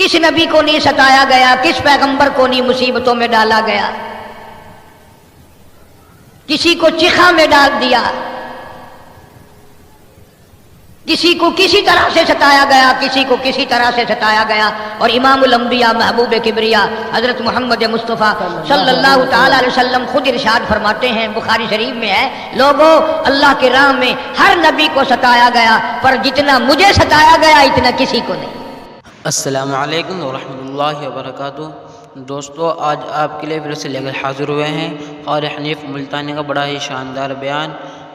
کس نبی کو نہیں ستایا گیا، کس پیغمبر کو نہیں مصیبتوں میں ڈالا گیا، کسی کو چیخا میں ڈال دیا، کسی کو کسی طرح سے ستایا گیا، کسی کو کسی طرح سے ستایا گیا۔ اور امام الانبیاء محبوب کبریا حضرت محمد مصطفیٰ صلی اللہ تعالی علیہ وسلم خود ارشاد فرماتے ہیں، بخاری شریف میں ہے، لوگوں اللہ کے راہ میں ہر نبی کو ستایا گیا، پر جتنا مجھے ستایا گیا اتنا کسی کو نہیں۔ السلام علیکم ورحمۃ اللہ وبرکاتہ۔ دوستو، آج آپ کے لیے پھر سے لے کر حاضر ہوئے ہیں قاری حنیف ملتانی کا بڑا ہی شاندار بیان۔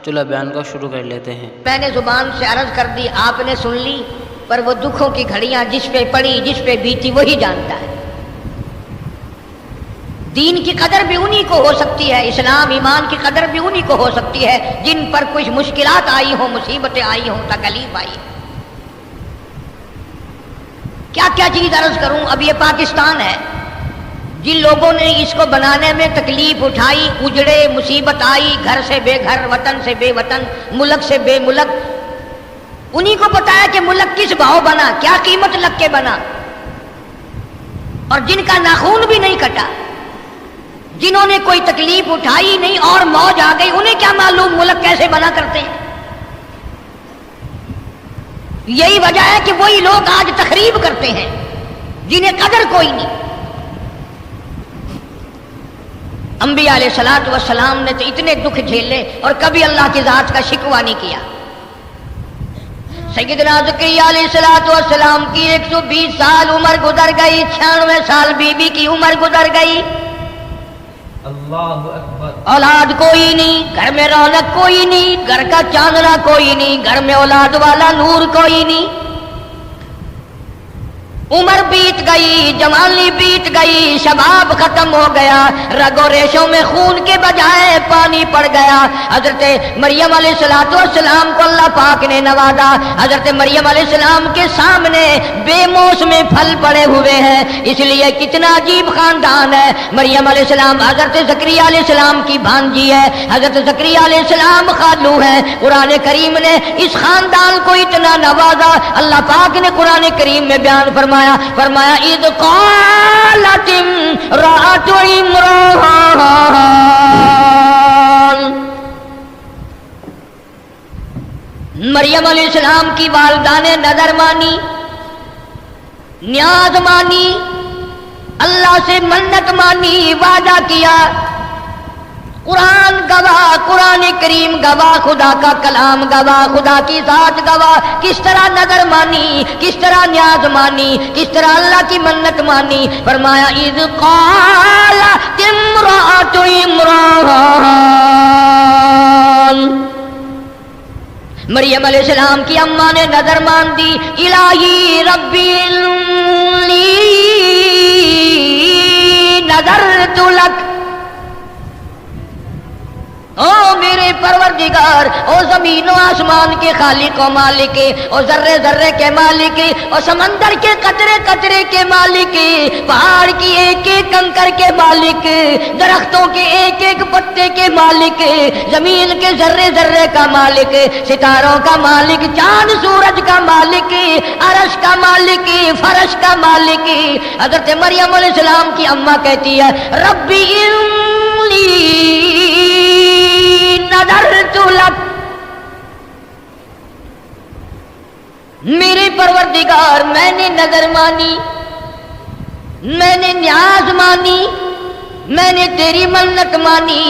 چلو بیان کو شروع کر لیتے ہیں۔ میں نے زبان سے عرض کر دی، آپ نے سن لی، پر وہ دکھوں کی گھڑیاں جس پہ پڑی، جس پہ بیتی، وہی جانتا ہے۔ دین کی قدر بھی انہی کو ہو سکتی ہے، اسلام ایمان کی قدر بھی انہی کو ہو سکتی ہے جن پر کچھ مشکلات آئی ہوں، مصیبتیں آئی ہوں، تکلیف آئی۔ کیا کیا چیز عرض کروں؟ اب یہ پاکستان ہے، جن لوگوں نے اس کو بنانے میں تکلیف اٹھائی، اجڑے، مصیبت آئی، گھر سے بے گھر، وطن سے بے وطن، ملک سے بے ملک، انہی کو پتا ہے کہ ملک کس بھاؤ بنا، کیا قیمت لگ کے بنا۔ اور جن کا ناخون بھی نہیں کٹا، جنہوں نے کوئی تکلیف اٹھائی نہیں اور موج آ گئی، انہیں کیا معلوم ملک کیسے بنا کرتے ہیں۔ یہی وجہ ہے کہ وہی لوگ آج تخریب کرتے ہیں جنہیں قدر کوئی نہیں۔ انبیاء علیہ الصلوۃ والسلام نے تو اتنے دکھ جھیلے اور کبھی اللہ کی ذات کا شکوہ نہیں کیا۔ سیدنا زکریا علیہ الصلوۃ والسلام کی 120 سال عمر گزر گئی، 96 سال بیوی کی عمر گزر گئی، اللہ اکبر، اولاد کوئی نہیں، گھر میں رونق کوئی نہیں، گھر کا چاندنا کوئی نہیں، گھر میں اولاد والا نور کوئی نہیں۔ عمر بیت گئی، جوانی بیت گئی، شباب ختم ہو گیا، رگ و ریشوں میں خون کے بجائے پانی پڑ گیا۔ حضرت مریم علیہ السلام کو اللہ پاک نے نوازا۔ حضرت مریم علیہ السلام کے سامنے بے موسم پھل پڑے ہوئے ہیں، اس لیے کتنا عجیب خاندان ہے۔ مریم علیہ السلام حضرت زکریا علیہ السلام کی بھانجی ہے، حضرت زکریا علیہ السلام خالو ہے۔ قرآن کریم نے اس خاندان کو اتنا نوازا، اللہ پاک نے قرآن کریم میں بیان فرمایا، اذ قالت امرأۃ عمران، مریم علیہ السلام کی والدہ نے نظر مانی، نیاز مانی، اللہ سے منت مانی، وعدہ کیا۔ قرآن گواہ، قرآن کریم گواہ، خدا کا کلام گواہ، خدا کی ذات گواہ، کس طرح نظر مانی، کس طرح نیاز مانی، کس طرح اللہ کی منت مانی۔ فرمایا اذ قالت امرأۃ عمران، مریم علیہ السلام کی اماں نے نظر مان دی، الہی ربی انی نذرت لک، او میرے پروردگار، او زمین و آسمان کے خالق و مالک، او ذرے ذرے کے مالک، او سمندر کے قطرے قطرے کے مالک، پہاڑ کی ایک ایک کنکر کے مالک، درختوں کے ایک ایک پتے کے مالک، زمین کے ذرے ذرے کا مالک، ستاروں کا مالک، چاند سورج کا مالک، عرش کا مالک، فرش کا مالک۔ حضرت مریم علیہ السلام کی اماں کہتی ہے ربی انی نذرت لک، میرے پروردگار میں نے نظر مانی، میں نے نیاز مانی، میں نے تیری منت مانی۔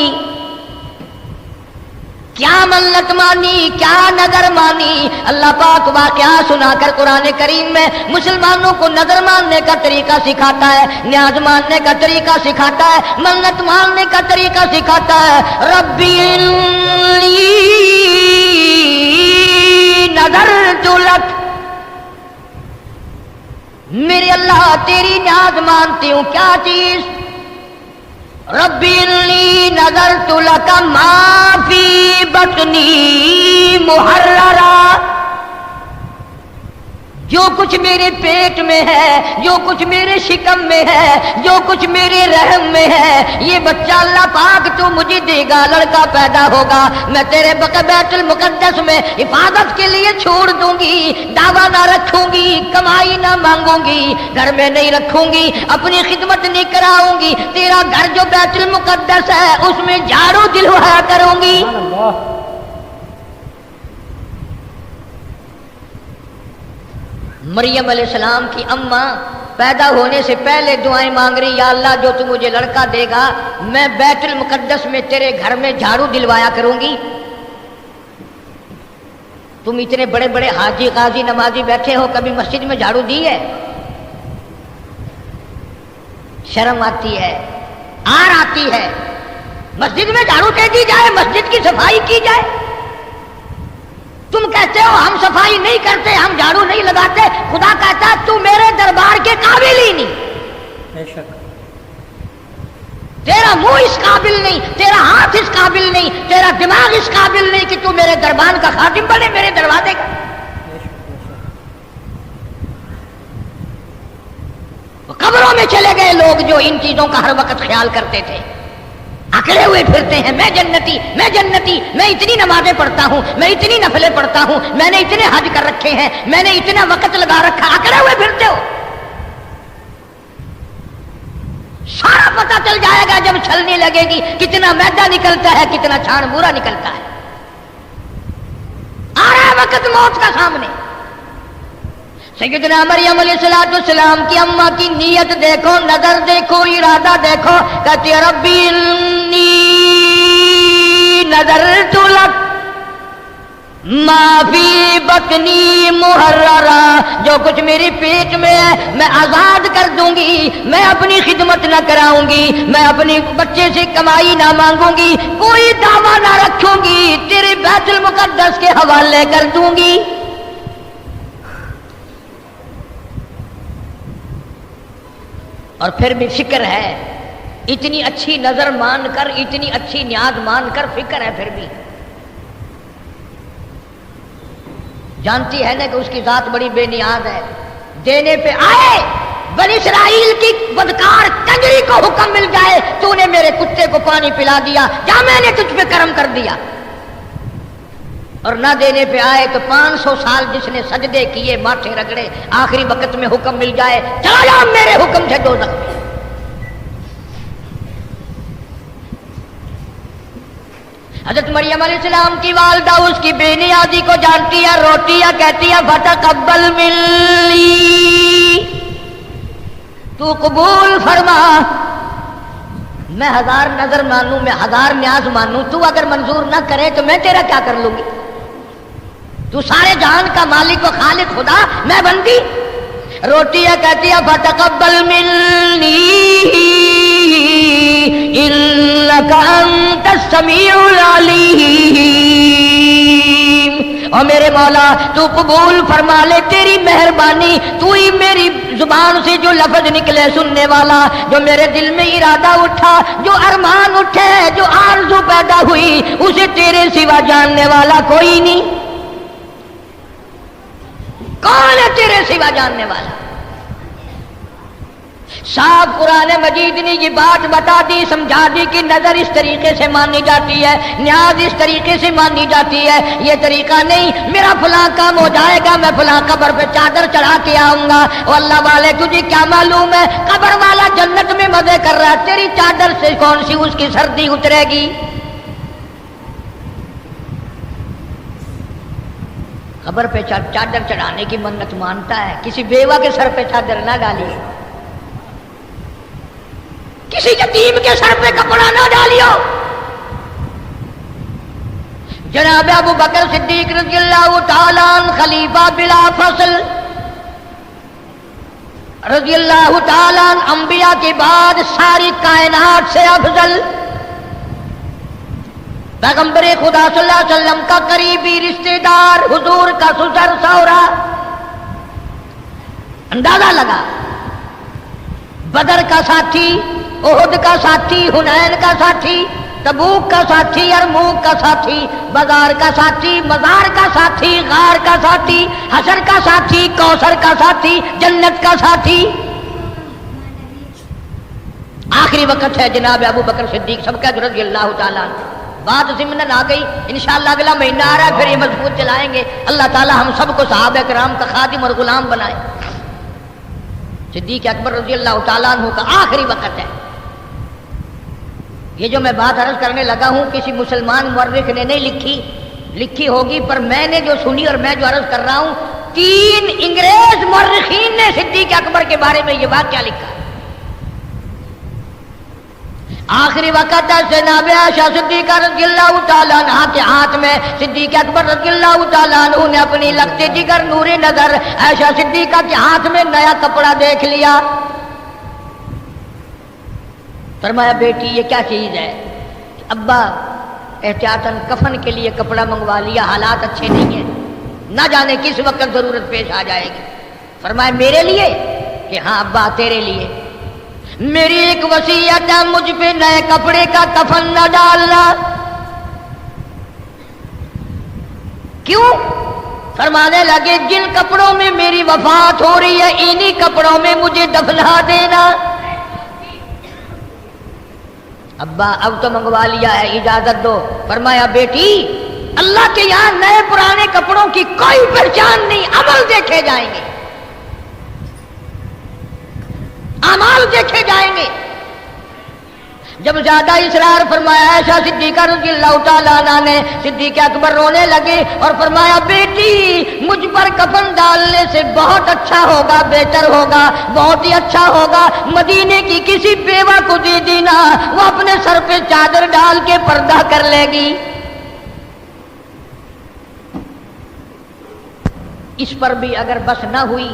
کیا منت مانی، کیا نظر مانی؟ اللہ پاک واقعہ سنا کر قرآن کریم میں مسلمانوں کو نظر ماننے کا طریقہ سکھاتا ہے، نیاز ماننے کا طریقہ سکھاتا ہے، منت ماننے کا طریقہ سکھاتا ہے۔ ربی انی نذرت لک، میرے اللہ تیری نیاز مانتی ہوں، کیا چیز؟ ربی انی نذرت لک ما فی بطنی محررا، جو کچھ میرے پیٹ میں ہے، جو کچھ میرے شکم میں ہے، جو کچھ میرے رحم میں ہے، یہ بچہ اللہ پاک تو مجھے دے گا، لڑکا پیدا ہوگا، میں تیرے بیت المقدس میں حفاظت کے لیے چھوڑ دوں گی، دعویٰ نہ رکھوں گی، کمائی نہ مانگوں گی، گھر میں نہیں رکھوں گی، اپنی خدمت نہیں کراؤں گی، تیرا گھر جو بیت المقدس ہے اس میں جھاڑو دلوایا کروں گی۔ مریم علیہ السلام کی اماں پیدا ہونے سے پہلے دعائیں مانگ رہی، یا اللہ جو تو مجھے لڑکا دے گا میں بیت المقدس میں تیرے گھر میں جھاڑو دلوایا کروں گی۔ تم اتنے بڑے بڑے حاجی قاضی نمازی بیٹھے ہو، کبھی مسجد میں جھاڑو دی ہے؟ شرم آتی ہے، آر آتی ہے، مسجد میں جھاڑو دے دی جائے، مسجد کی صفائی کی جائے۔ تم کہتے ہو ہم صفائی نہیں کرتے، ہم جھاڑو نہیں لگاتے، خدا کہتا تو میرے دربار کے قابل ہی نہیں، بے شک تیرا منہ اس قابل نہیں، تیرا ہاتھ اس قابل نہیں، تیرا دماغ اس قابل نہیں کہ تو میرے دربان کا خادم بنے، میرے دروازے کا۔ قبروں میں چلے گئے لوگ جو ان چیزوں کا ہر وقت خیال کرتے تھے، اکڑے ہوئے پھرتے ہیں، میں جنتی، میں جنتی، میں اتنی نمازیں پڑھتا ہوں، میں اتنی نفلیں پڑھتا ہوں، میں نے اتنے حج کر رکھے ہیں، میں نے اتنا وقت لگا رکھا، اکڑے ہوئے پھرتے ہو۔ سارا پتہ چل جائے گا جب چھلنی لگے گی، کتنا میدا نکلتا ہے، کتنا چھان بورا نکلتا ہے۔ آ رہا ہے وقت موت کا سامنے۔ سیدنا مریم علیہ السلام کی اماں کی نیت دیکھو، نظر دیکھو، ارادہ دیکھو، کہتی ہے ربی انی نذرت لک ما فی بطنی محررا، جو کچھ میرے پیٹ میں ہے میں آزاد کر دوں گی، میں اپنی خدمت نہ کراؤں گی، میں اپنے بچے سے کمائی نہ مانگوں گی، کوئی دعویٰ نہ رکھوں گی، تیرے بیت المقدس کے حوالے کر دوں گی۔ اور پھر بھی فکر ہے، اتنی اچھی نظر مان کر، اتنی اچھی نیاز مان کر فکر ہے، پھر بھی جانتی ہے نا کہ اس کی ذات بڑی بے نیاز ہے۔ دینے پہ آئے بنی اسرائیل کی بدکار کنجری کو حکم مل جائے تو نے میرے کتے کو پانی پلا دیا، کیا میں نے تجھ پہ کرم کر دیا؟ اور نہ دینے پہ آئے تو 500 سال جس نے سجدے کیے، ماتھے رگڑے، آخری وقت میں حکم مل جائے چلا جا میرے حکم سے دوزخ میں۔ حضرت مریم علیہ السلام کی والدہ اس کی بے نیازی کو جانتی ہے، روتی ہے، کہتی ہے فتقبل منی، تو قبول فرما، میں 1000 نظر مانوں، میں 1000 نیاز مانوں، تو اگر منظور نہ کرے تو میں تیرا کیا کر لوں گی؟ تو سارے جہان کا مالک و خالق خدا، میں بندی۔ روتی ہے، کہتی ہے فتقبل منی انک انت السمیع العلیم، اور میرے مولا تو قبول فرما لے، تیری مہربانی، تو ہی میری زبان سے جو لفظ نکلے سننے والا، جو میرے دل میں ارادہ اٹھا، جو ارمان اٹھے، جو آرزو پیدا ہوئی، اسے تیرے سوا جاننے والا کوئی نہیں۔ کون ہے تیرے سوا جاننے والا؟ صاحب قرآن مجید نے یہ بات بتا دی، سمجھا دی کہ نظر اس طریقے سے مانی جاتی ہے، نیاز اس طریقے سے مانی جاتی ہے، یہ طریقہ نہیں میرا فلاں کام ہو جائے گا میں فلاں قبر پہ چادر چڑھا کے آؤں گا۔ اور اللہ والے تجھے کیا معلوم ہے قبر والا جنت میں مزے کر رہا ہے، تیری چادر سے کون سی اس کی سردی اترے گی؟ قبر پہ چادر چڑھانے کی منت مانتا ہے، کسی بیوہ کے سر پہ چادر نہ ڈالیے، کسی یتیم کے سر پہ کپڑا نہ ڈالیو۔ جناب ابو بکر صدیق رضی اللہ تعالیٰ عنہ خلیفہ بلا فصل رضی اللہ تعالیٰ عنہ، انبیاء کے بعد ساری کائنات سے افضل، پیغمبر خدا صلی اللہ علیہ وسلم کا قریبی رشتہ دار، حضور کا سسر سورا۔ اندازہ لگا، بدر کا ساتھی، احد کا ساتھی، حنین کا ساتھی، تبوک کا ساتھی، یرموک کا ساتھی، بازار کا ساتھی، مزار کا ساتھی، غار کا ساتھی، حشر کا ساتھی، کوثر کا ساتھی، جنت کا ساتھی۔ آخری وقت ہے جناب ابو بکر صدیق سب کا رضی اللہ تعالیٰ عنہ۔ بات ضمن آ گئی، انشاءاللہ اگلا مہینہ آ رہا ہے، پھر یہ مضبوط چلائیں گے۔ اللہ تعالیٰ ہم سب کو صحابہ کرام کا خادم اور غلام بنائے۔ صدیق اکبر رضی اللہ تعالیٰ عنہ کا آخری وقت ہے۔ یہ جو میں بات عرض کرنے لگا ہوں کسی مسلمان مورخ نے نہیں لکھی ہوگی، پر میں نے جو سنی اور میں جو عرض کر رہا ہوں، 3 انگریز مورخین نے صدیق اکبر کے بارے میں یہ بات کیا لکھا۔ آخری وقت ہے جناب عائشہ صدیقہ رضی اللہ تعالیٰ عنہ کے ہاتھ میں، صدیق اکبر رضی اللہ تعالیٰ عنہ نے اپنی لگتے جگر نور نظر عائشہ صدیقہ کے ہاتھ میں نیا کپڑا دیکھ لیا۔ فرمایا بیٹی یہ کیا چیز ہے؟ ابا احتیاطاً کفن کے لیے کپڑا منگوا لیا، حالات اچھے نہیں ہیں، نہ جانے کس وقت ضرورت پیش آ جائے گی۔ فرمایا میرے لیے؟ کہ ہاں ابا تیرے لیے، میری ایک وصیت ہے، مجھ پہ نئے کپڑے کا کفن نہ ڈالنا۔ کیوں؟ فرمانے لگے جن کپڑوں میں میری وفات ہو رہی ہے انہی کپڑوں میں مجھے دفنا دینا۔ ابا اب تو منگوا لیا ہے، اجازت دو۔ فرمایا بیٹی اللہ کے یہاں نئے پرانے کپڑوں کی کوئی پہچان نہیں، عمل دیکھے جائیں گے، اعمال دیکھے جائیں گے۔ جب زیادہ اصرار فرمایا عائشہ صدیقہ رضی اللہ تعالیٰ عنہ نے، صدیق اکبر رونے لگے اور فرمایا بیٹی مجھ پر کفن ڈالنے سے بہت اچھا ہوگا، بہتر ہوگا، بہت ہی اچھا ہوگا مدینے کی کسی بیوہ کو دے دینا، وہ اپنے سر پہ چادر ڈال کے پردہ کر لے گی۔ اس پر بھی اگر بس نہ ہوئی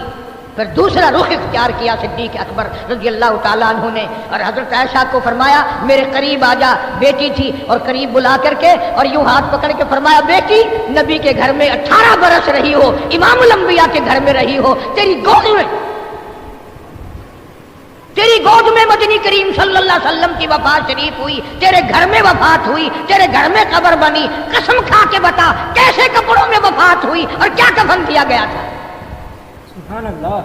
پھر دوسرا رخ اختیار کیا صدیق اکبر رضی اللہ تعالیٰ عنہ نے، اور حضرت عائشہ کو فرمایا میرے قریب آ جا۔ بیٹی تھی اور قریب بلا کر کے اور یوں ہاتھ پکڑ کے فرمایا بیٹی نبی کے گھر میں 18 برس رہی ہو، امام الانبیاء کے گھر میں رہی ہو، تیری گود میں مدنی کریم صلی اللہ علیہ وسلم کی وفات شریف ہوئی، تیرے گھر میں وفات ہوئی، تیرے گھر میں قبر بنی، قسم کھا کے بتا کیسے کپڑوں میں وفات ہوئی اور کیا کفن دیا گیا تھا؟ سبحان اللہ۔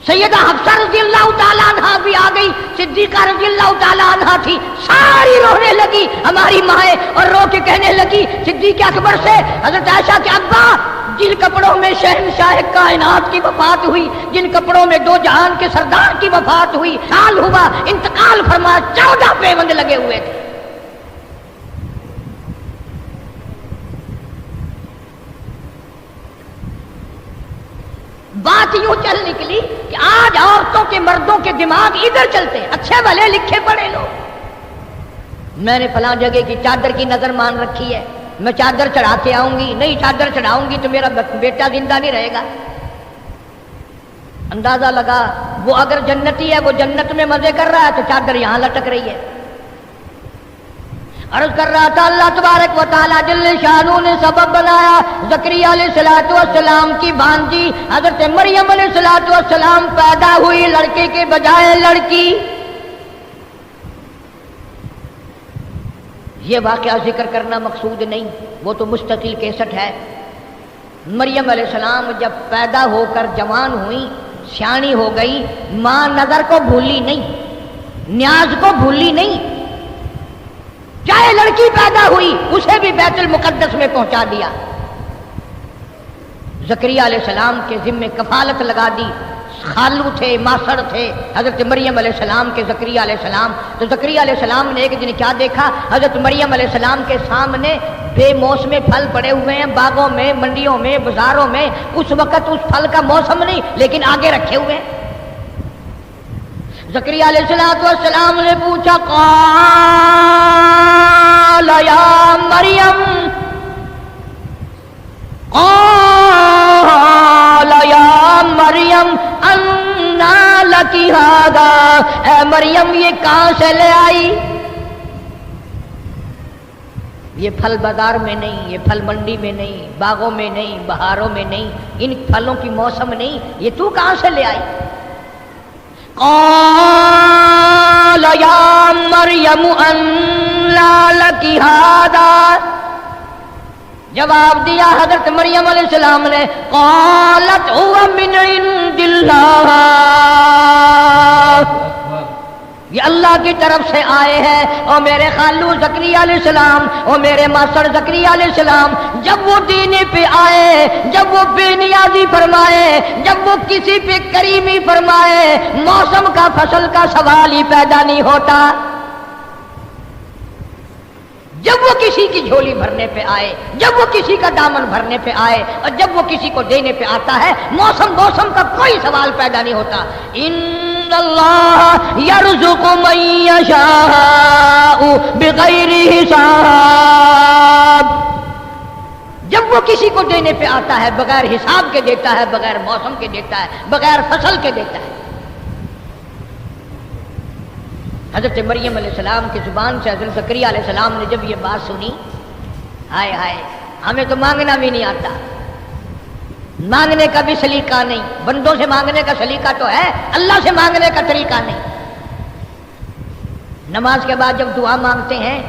سیدہ حفصہ رضی اللہ تعالیٰ عنہ بھی آ گئی، صدیقہ رضی اللہ تعالیٰ عنہ تھی، ساری رونے لگی ہماری مائیں، اور رو کے کہنے لگی صدیق اکبر سے حضرت عائشہ کے ابا جن کپڑوں میں شہنشاہ کائنات کی وفات ہوئی، جن کپڑوں میں دو جہان کے سردار کی وفات ہوئی، سال ہوا انتقال فرمایا، 14 پیوند لگے ہوئے تھے۔ بات یوں چل نکلی کہ آج عورتوں کے مردوں کے دماغ ادھر چلتے ہیں، اچھے بھلے لکھے پڑھے لوگ، میں نے فلاں جگہ کی چادر کی نظر مان رکھی ہے، میں چادر چڑھا کے آؤں گی، نہیں چادر چڑھاؤں گی تو میرا بیٹا زندہ نہیں رہے گا۔ اندازہ لگا وہ اگر جنتی ہے، وہ جنت میں مزے کر رہا ہے تو چادر یہاں لٹک رہی ہے۔ عرض کر رہا تھا اللہ تبارک و تعالیٰ جل شانہ نے سبب بنایا، زکریا علیہ السلام کی بھانجی حضرت مریم علیہ السلام پیدا ہوئی لڑکے کے بجائے لڑکی۔ یہ واقعہ ذکر کرنا مقصود نہیں، وہ تو مستقل کیسٹ ہے۔ مریم علیہ السلام جب پیدا ہو کر جوان ہوئی، سیانی ہو گئی، ماں نظر کو بھولی نہیں، نیاز کو بھولی نہیں، چاہے لڑکی پیدا ہوئی اسے بھی بیت المقدس میں پہنچا دیا۔ زکریا علیہ السلام کے ذمے کفالت لگا دی، خالو تھے، ماسڑ تھے حضرت مریم علیہ السلام کے زکریا علیہ السلام۔ تو زکریا علیہ السلام نے ایک دن کیا دیکھا، حضرت مریم علیہ السلام کے سامنے بے موسم پھل پڑے ہوئے ہیں، باغوں میں، منڈیوں میں، بازاروں میں، اس وقت اس پھل کا موسم نہیں لیکن آگے رکھے ہوئے ہیں۔ زکریا علیہ السلام نے پوچھا قال یا مریم، قال یا مریم انا لکی ھذا، اے مریم یہ کہاں سے لے آئی؟ یہ پھل بازار میں نہیں، یہ پھل منڈی میں نہیں، باغوں میں نہیں، بہاروں میں نہیں، ان پھلوں کی موسم نہیں، یہ تو کہاں سے لے آئی؟ قال یا مریم انّا لکی ھذا، جواب دیا حضرت مریم علیہ السلام نے، قالت هو من عند اللہ، یہ اللہ کی طرف سے آئے ہیں۔ اور میرے خالو زکریا علیہ السلام اور میرے ماسٹر زکریا علیہ السلام جب وہ دینے پہ آئے، جب وہ بے نیازی فرمائے، جب وہ کسی پہ کریمی فرمائے، موسم کا فصل کا سوال ہی پیدا نہیں ہوتا۔ جب وہ کسی کی جھولی بھرنے پہ آئے، جب وہ کسی کا دامن بھرنے پہ آئے، اور جب وہ کسی کو دینے پہ آتا ہے، موسم کا کوئی سوال پیدا نہیں ہوتا۔ ان اللہ یرزق من یشاء بغیر حساب، جب وہ کسی کو دینے پہ آتا ہے بغیر حساب کے دیتا ہے، بغیر موسم کے دیتا ہے، بغیر فصل کے دیتا ہے۔ حضرت مریم علیہ السلام کی زبان سے حضرت زکریا علیہ السلام نے جب یہ بات سنی، ہائے ہائے، ہمیں تو مانگنا بھی نہیں آتا، مانگنے کا بھی سلیقہ نہیں، بندوں سے مانگنے کا سلیقہ تو ہے، اللہ سے مانگنے کا طریقہ نہیں۔ نماز کے بعد جب دعا مانگتے ہیں،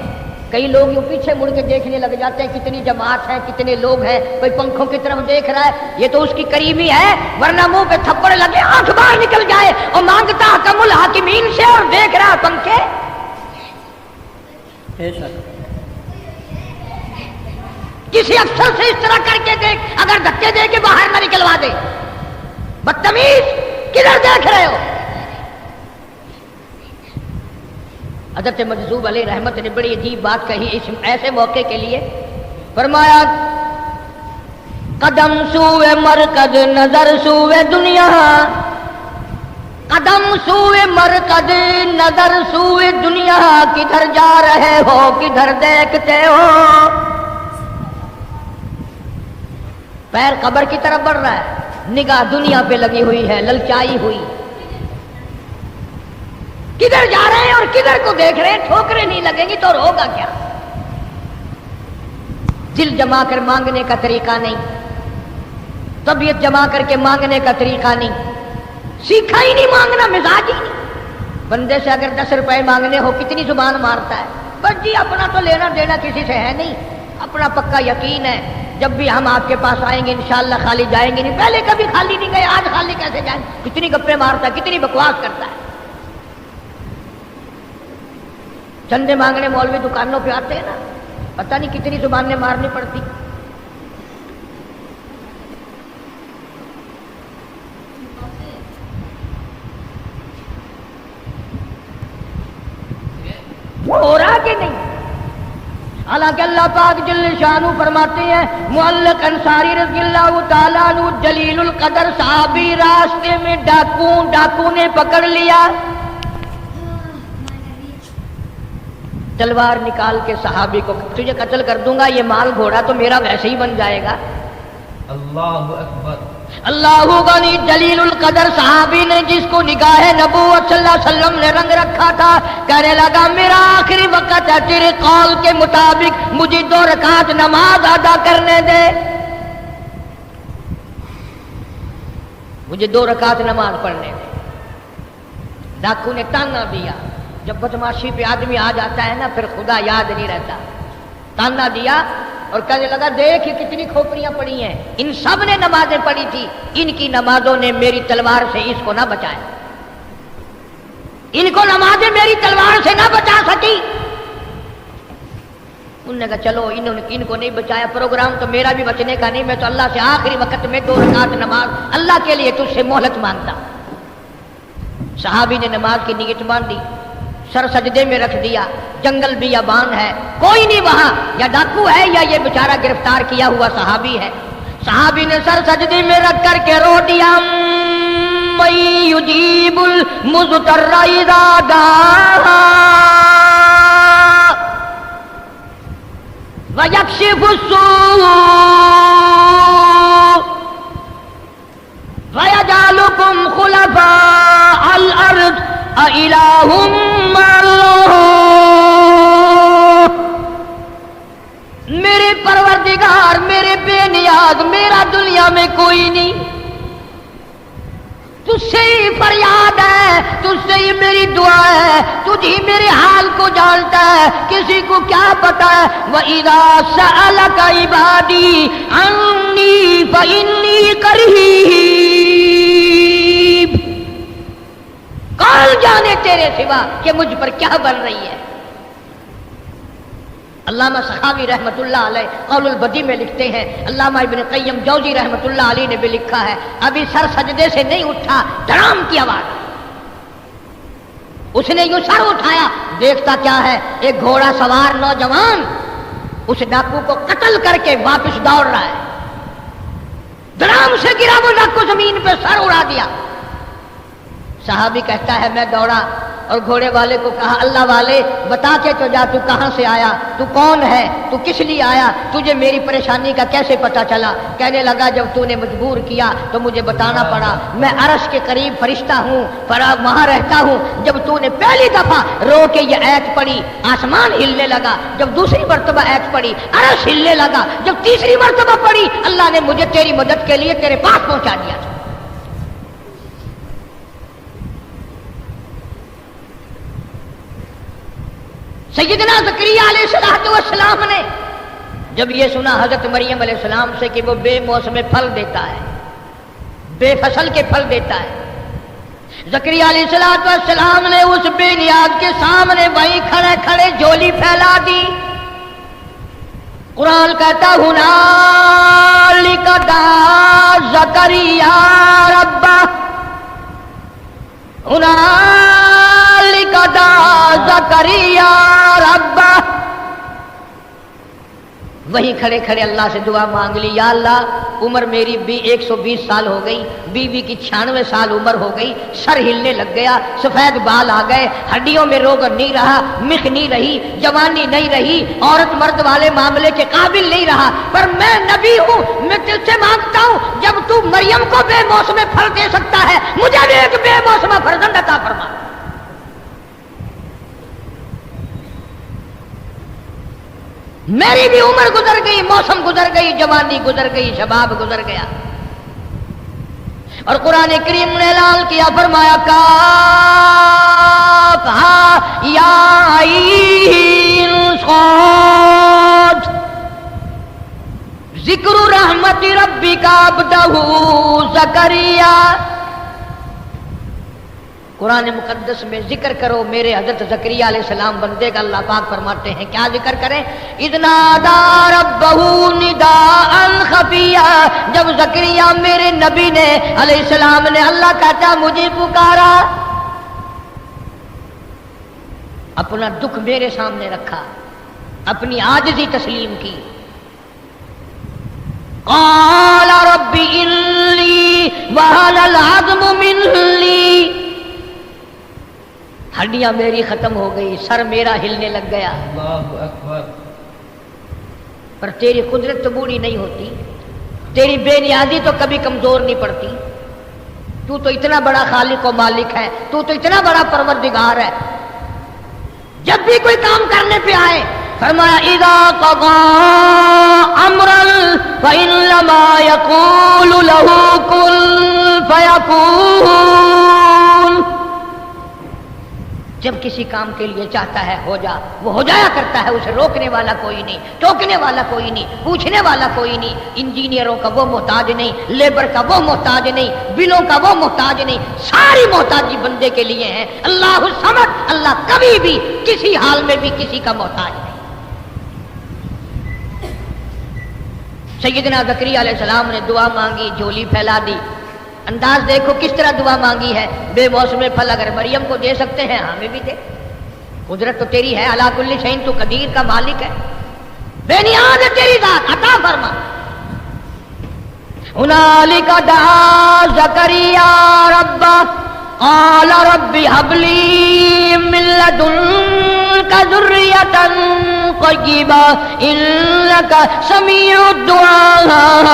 کئی لوگ یوں پیچھے مڑ کے دیکھنے لگ جاتے ہیں، کتنی جماعت ہے، کتنے لوگ ہیں، کوئی پنکھوں کی طرف دیکھ رہا ہے، یہ تو اس کی قریبی ہے، ورنہ منہ پہ تھپڑ لگے، آنکھ باہر نکل جائے، اور مانگتا حکم الحاکمین سے اور دیکھ رہا پنکھے۔ کسی افسر سے اس طرح کر کے دیکھ، اگر دھکے دے کے باہر نہ نکلوا دے، بدتمیز کدھر دیکھ رہے ہو؟ حضرت مجذوب علیہ رحمت نے بڑی عجیب بات کہی اس ایسے موقع کے لیے، فرمایا قدم سوئے مرکز نظر سوئے دنیا، قدم سوئے مرکز نظر سوئے دنیا، کدھر جا رہے ہو کدھر دیکھتے ہو؟ پیر قبر کی طرف بڑھ رہا ہے، نگاہ دنیا پہ لگی ہوئی ہے، للچائی ہوئی، کدھر جا رہے ہیں اور کدھر کو دیکھ رہے ہیں؟ ٹھوکریں نہیں لگیں گی تو اور ہوگا کیا؟ دل جما کر مانگنے کا طریقہ نہیں، طبیعت جما کر کے مانگنے کا طریقہ نہیں، سیکھا ہی نہیں مانگنا، مزاج ہی نہیں۔ بندے سے اگر 10 روپے مانگنے ہو کتنی زبان مارتا ہے، بس جی اپنا تو لینا دینا کسی سے ہے نہیں، اپنا پکا یقین ہے جب بھی ہم آپ کے پاس آئیں گے انشاءاللہ خالی جائیں گے نہیں، پہلے کبھی خالی نہیں گئے، آج خالی کیسے جائیں؟ کتنی گپیں مارتا ہے، کتنی بکواس کرتا ہے۔ چندے مانگنے مولوی دکانوں پہ آتے ہیں نا، پتہ نہیں کتنی زبانیں مارنی پڑتی۔ ہو رہا کہ نہیں؟ حالانکہ اللہ پاک جل شانہ فرماتے ہیں، معلق انصاری رضی اللہ تعالیٰ عنہ جلیل القدر صحابی، راستے میں ڈاکو نے پکڑ لیا، تلوار نکال کے صحابی کو، تجھے قتل کر دوں گا، یہ مال گھوڑا تو میرا ویسے ہی بن جائے گا۔ اللہ اکبر، اللہ غنی جلیل القدر صحابی نے جس کو نگاہ نبوت صلی اللہ علیہ وسلم نے رنگ رکھا تھا، کہنے لگا میرا آخری وقت ہے، تیرے قول کے مطابق مجھے 2 رکعت نماز ادا کرنے دے، مجھے 2 رکعت نماز پڑھنے دے۔ ڈاکو نے تانا دیا، جب بدماشی پہ آدمی آ جاتا ہے نا پھر خدا یاد نہیں رہتا، تانا دیا اور کہنے لگا دیکھ یہ کتنی کھوپڑیاں پڑی ہیں، ان سب نے نمازیں پڑھی تھی، ان کی نمازوں نے میری تلوار سے اس کو نہ بچایا، ان کو نمازیں میری تلوار سے نہ بچا سکی۔ انہوں نے کہا چلو ان کو نہیں بچایا، پروگرام تو میرا بھی بچنے کا نہیں، میں تو اللہ سے آخری وقت میں 2 رکعت نماز اللہ کے لیے تجھ سے مہلت مانگتا۔ صحابی نے نماز کی نیت باندھی، سر سجدے میں رکھ دیا، جنگل بیابان ہے، کوئی نہیں وہاں، یا ڈاکو ہے یا یہ بیچارہ گرفتار کیا ہوا صحابی ہے۔ صحابی نے سر سجدے میں رکھ کر کے رو دیا، من یجیب المضطر اذا دعا ویکشف السوء ویجعلکم خلفاء الارض اِلٰہٌ مع اللہ، میرے پروردگار میرے بے نیاز، میرا دنیا میں کوئی نہیں، تجھ سے ہی فریاد یاد ہے، تجھ سے ہی میری دعا ہے، تجھ ہی میرے حال کو جانتا ہے، کسی کو کیا پتا ہے۔ وَإِذَا سَأَلَكَ عِبَادِي عَنِّي فَإِنِّي قَرِيبٌ، کون جانے تیرے سوا کہ مجھ پر کیا بن رہی ہے۔ علامہ سخاوی رحمۃ اللہ علیہ قول البدی میں لکھتے ہیں، علامہ ابن قیم جوزی رحمۃ اللہ علیہ نے بھی لکھا ہے، ابھی سر سجدے سے نہیں اٹھا، دھڑام کی آواز، اس نے یوں سر اٹھایا، دیکھتا کیا ہے، ایک گھوڑا سوار نوجوان اس ڈاکو کو قتل کر کے واپس دوڑ رہا ہے، دھڑام سے گرا وہ ڈاکو زمین پہ، سر اڑا دیا۔ صحابی کہتا ہے میں دوڑا اور گھوڑے والے کو کہا اللہ والے بتا کے تو جا، تو کہاں سے آیا، تو کون ہے، تو کس لیے آیا، تجھے میری پریشانی کا کیسے پتا چلا؟ کہنے لگا جب تو نے مجبور کیا تو مجھے بتانا پڑا، میں عرش کے قریب فرشتہ ہوں، وہاں رہتا ہوں، جب تو نے پہلی دفعہ رو کے یہ ایت پڑھی آسمان ہلنے لگا، جب دوسری مرتبہ ایت پڑھی عرش ہلنے لگا، جب تیسری مرتبہ پڑھی اللہ نے مجھے تیری مدد کے لیے تیرے پاس پہنچا دیا تھا۔ سیدنا زکریا علیہ السلام نے جب یہ سنا حضرت مریم علیہ السلام سے کہ وہ بے موسم پھل دیتا ہے، بے فصل کے پھل دیتا ہے، زکریا علیہ السلام نے اس بے نیاز کے سامنے وہیں کھڑے کھڑے جھولی پھیلا دی۔ قرآن کہتا ہنالک دعا زکریا ربہ، ہنالک دعا زکریا ربہ، وہیں کھڑے کھڑے اللہ سے دعا مانگ لی، یا اللہ عمر میری بھی 120 سال ہو گئی، بیوی کی 96 سال عمر ہو گئی، سر ہلنے لگ گیا، سفید بال آ گئے، ہڈیوں میں روغن نہیں رہا، مکھ نہیں رہی، جوانی نہیں رہی، عورت مرد والے معاملے کے قابل نہیں رہا، پر میں نبی ہوں، میں تجھ سے مانگتا ہوں جب تو مریم کو بے موسم پھل دے سکتا ہے مجھے بھی ایک بے موسم فرزند عطا فرما۔ میری بھی عمر گزر گئی، موسم گزر گئی، جوانی گزر گئی، شباب گزر گیا، اور قرآن کریم نے اعلان کیا، فرمایا کافہا یا عین صاد ذکر رحمت ربک عبدہ زکریا۔ قرآن مقدس میں ذکر کرو میرے حضرت زکریا علیہ السلام بندے کا، اللہ پاک فرماتے ہیں کیا ذکر کریں، اذ نادى ربہ نداء خفیا، جب زکریا میرے نبی نے علیہ السلام نے اللہ کہتا مجھے پکارا، اپنا دکھ میرے سامنے رکھا، اپنی عاجزی تسلیم کی، قال رب انی وهن العظم منی، ہڈیاں میری ختم ہو گئی، سر میرا ہلنے لگ گیا، اللہ اکبر، پر تیری قدرت تو بوڑھی نہیں ہوتی، تیری بے نیازی تو کبھی کمزور نہیں پڑتی، تو اتنا بڑا خالق و مالک ہے، تو اتنا بڑا پروردگار ہے، جب بھی کوئی کام کرنے پہ آئے فرمایا اذا قضى امرا فانما يقول له كن فيكون، جب کسی کام کے لیے چاہتا ہے ہو جا، وہ ہو جایا کرتا ہے، اسے روکنے والا کوئی نہیں، ٹوکنے والا کوئی نہیں، پوچھنے والا کوئی نہیں، انجینئروں کا وہ محتاج نہیں، لیبر کا وہ محتاج نہیں، بلوں کا وہ محتاج نہیں، ساری محتاجی بندے کے لیے ہے۔ اللہ الصمد، اللہ کبھی بھی کسی حال میں بھی کسی کا محتاج نہیں۔ سیدنا زکریا علیہ السلام نے دعا مانگی، جھولی پھیلا دی، انداز دیکھو کس طرح دعا مانگی ہے، بے موسم پھل اگر مریم کو دے سکتے ہیں ہمیں بھی دے، قدرت تو تیری ہے، علی کل شیء تو قدیر کا مالک ہے، بے نیاز ہے تیری ذات، عطا فرما۔ ہنالک دعا زکریا ربہ قال رب هب لي من لدنك ذرية طيبة إنك سميع الدعاء،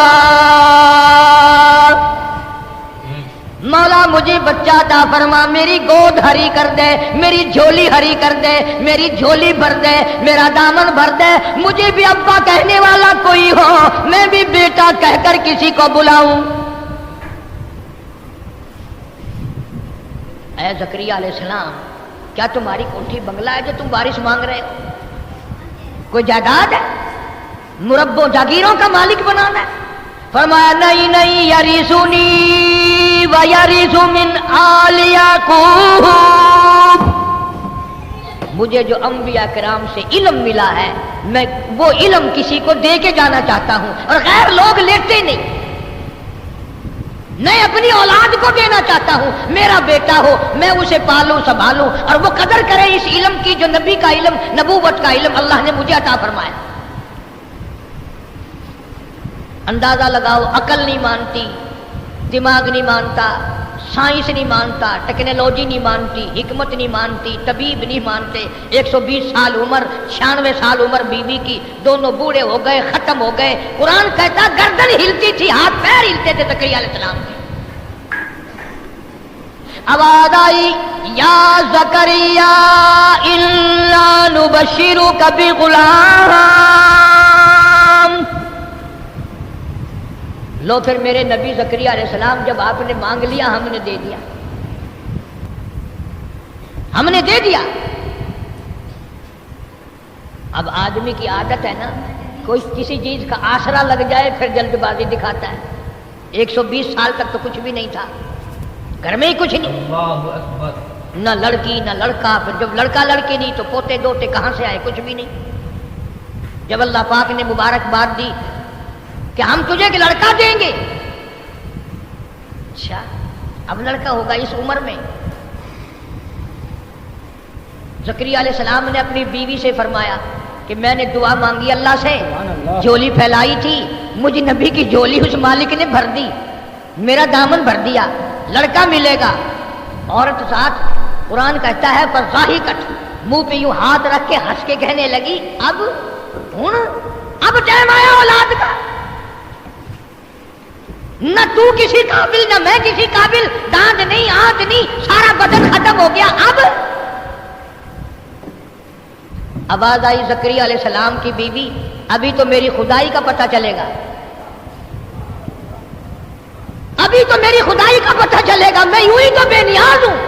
مولا مجھے بچہ عطا فرما، میری گود ہری کر دے، میری جھولی ہری کر دے، میری جھولی بھر دے، میرا دامن بھر دے، مجھے بھی ابا کہنے والا کوئی ہو، میں بھی بیٹا کہہ کر کسی کو بلاؤں۔ اے زکریا علیہ السلام کیا تمہاری کوٹھی بنگلہ ہے جو تم وارث مانگ رہے ہو؟ کوئی جائیداد ہے؟ مربوں جاگیروں کا مالک بنانا ہے؟ فرمایا نہیں نہیں، یریثنی و یریث من آل یعقوب، مجھے جو انبیاء کرام سے علم ملا ہے میں وہ علم کسی کو دے کے جانا چاہتا ہوں، اور غیر لوگ لیتے نہیں، میں اپنی اولاد کو دینا چاہتا ہوں، میرا بیٹا ہو میں اسے پالوں سنبھالوں اور وہ قدر کرے اس علم کی جو نبی کا علم، نبوت کا علم اللہ نے مجھے عطا فرمایا۔ اندازہ لگاؤ، عقل نہیں مانتی، دماغ نہیں مانتا، سائنس نہیں مانتا، ٹیکنالوجی نہیں مانتی، حکمت نہیں مانتی، طبیب نہیں مانتے، 120 سال عمر، 96 سال عمر بیوی کی، دونوں بوڑھے ہو گئے، ختم ہو گئے۔ قرآن کہتا گردن ہلتی تھی، ہاتھ پیر ہلتے تھے زکریا علیہ السلام کے۔ آواز آئی یا زکریا انا نبشرک بغلام، لو پھر میرے نبی زکریا علیہ السلام جب آپ نے مانگ لیا ہم نے دے دیا، ہم نے دے دیا۔ اب آدمی کی عادت ہے نا، کوئی کسی چیز کا آسرا لگ جائے پھر جلد بازی دکھاتا ہے۔ 120 سال تک تو کچھ بھی نہیں تھا، گھر میں ہی کچھ نہیں، اللہ اکبر، نہ لڑکی نہ لڑکا، پھر جب لڑکا لڑکی نہیں تو پوتے دوتے کہاں سے آئے؟ کچھ بھی نہیں۔ جب اللہ پاک نے مبارکباد دی کہ ہم تجھے ایک لڑکا دیں گے، اچھا اب لڑکا ہوگا اس عمر میں؟ زکریا علیہ السلام نے اپنی بیوی سے فرمایا کہ میں نے دعا مانگی اللہ سے، جھولی پھیلائی تھی، مجھے نبی کی جھولی اس مالک نے بھر دی، میرا دامن بھر دیا، لڑکا ملے گا۔ عورت ساتھ قرآن کہتا ہے پر ضاحکت، منہ پہ یوں ہاتھ رکھ کے ہنس کے کہنے لگی اب ٹائم آیا اولاد کا، نہ تو کسی قابل نہ میں کسی قابل، دانت نہیں آنت نہیں، سارا بدن ختم ہو گیا۔ اب آواز آئی زکریا علیہ السلام کی بیوی ابھی تو میری خدائی کا پتہ چلے گا، ابھی تو میری خدائی کا پتہ چلے گا، میں یوں ہی تو بے نیاز ہوں۔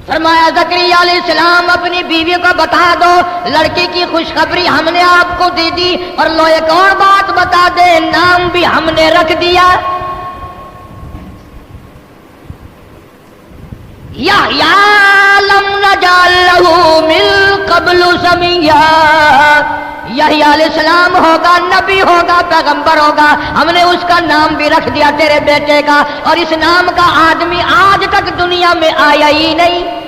فرمایا زکریا علیہ السلام اپنی بیوی کو بتا دو لڑکی کی خوشخبری ہم نے آپ کو دے دی، اور لو ایک اور بات بتا دے نام بھی ہم نے رکھ دیا، یحییٰ لم نجعل لہ من قبل سمیہ، یحییٰ علیہ السلام ہوگا، نبی ہوگا، پیغمبر ہوگا، ہم نے اس کا نام بھی رکھ دیا تیرے بیٹے کا، اور اس نام کا آدمی آج تک دنیا میں آیا ہی نہیں۔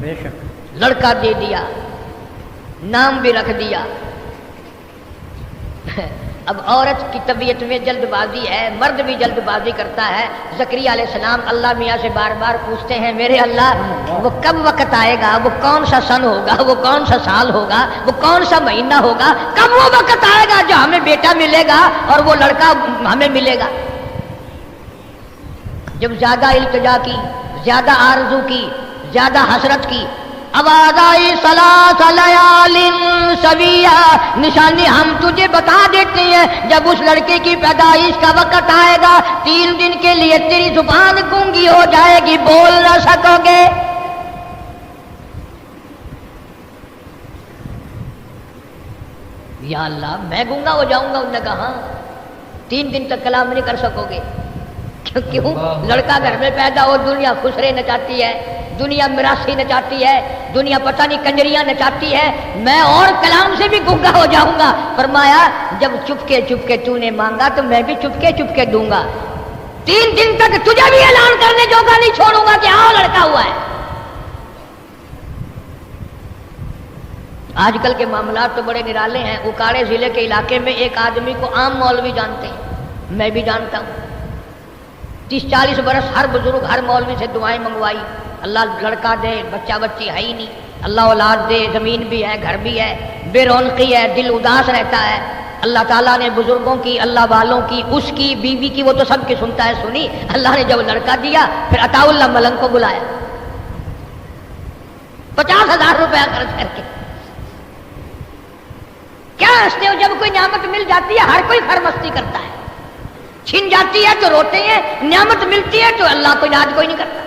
بے شک لڑکا دے دیا، نام بھی رکھ دیا۔ اب عورت کی طبیعت میں جلد بازی ہے، مرد بھی جلد بازی کرتا ہے۔ زکریا علیہ السلام اللہ میاں سے بار بار پوچھتے ہیں میرے اللہ وہ کب وقت آئے گا، وہ کون سا سن ہوگا، وہ کون سا سال ہوگا، وہ کون سا مہینہ ہوگا، کب وہ وقت آئے گا جو ہمیں بیٹا ملے گا اور وہ لڑکا ہمیں ملے گا۔ جب زیادہ التجا کی، زیادہ آرزو کی، زیادہ حسرت کی، آواز آئی ثلاث لیال سویہ، نشانی ہم تجھے بتا دیتے ہیں جب اس لڑکے کی پیدائش کا وقت آئے گا 3 دن کے لیے تیری زبان گونگی ہو جائے گی، بول نہ سکو گے۔ یا اللہ میں گونگا ہو جاؤں گا؟ انہوں نے کہا 3 دن تک کلام نہیں کر سکو گے۔ کیوں؟ لڑکا گھر میں پیدا ہو، دنیا خوش رہنا چاہتی ہے، دنیا مراسی نچاتی ہے، دنیا پتہ نہیں کنجریاں نچاتی ہے، میں اور کلام سے بھی گونگا ہو جاؤں گا۔ فرمایا جب چپکے تو نے مانگا تو میں بھی چپکے دوں گا، 3 دن تک تجھے بھی اعلان کرنے جوگا نہیں چھوڑوں گا کہ آؤ لڑکا ہوا ہے۔ آج کل کے معاملات تو بڑے نرالے ہیں۔ اکاڑے ضلع کے علاقے میں ایک آدمی کو عام مولوی جانتے ہیں، میں بھی جانتا ہوں، 30-40 برس ہر بزرگ ہر مولوی سے دعائیں منگوائی، اللہ لڑکا دے، بچہ بچی ہے ہی نہیں، اللہ اولاد دے، زمین بھی ہے، گھر بھی ہے، بے رونقی ہے، دل اداس رہتا ہے۔ اللہ تعالیٰ نے بزرگوں کی، اللہ والوں کی، اس کی بیوی کی، وہ تو سب کی سنتا ہے، سنی۔ اللہ نے جب لڑکا دیا پھر عطا اللہ ملنگ کو بلایا، 50,000 روپیہ خرچ کر کے۔ کیا ہنستے ہو؟ جب کوئی نعمت مل جاتی ہے ہر کوئی خرمستی کرتا ہے، چھن جاتی ہے تو روتے ہیں، نعمت ملتی ہے تو اللہ کو یاد کوئی نہیں کرتا۔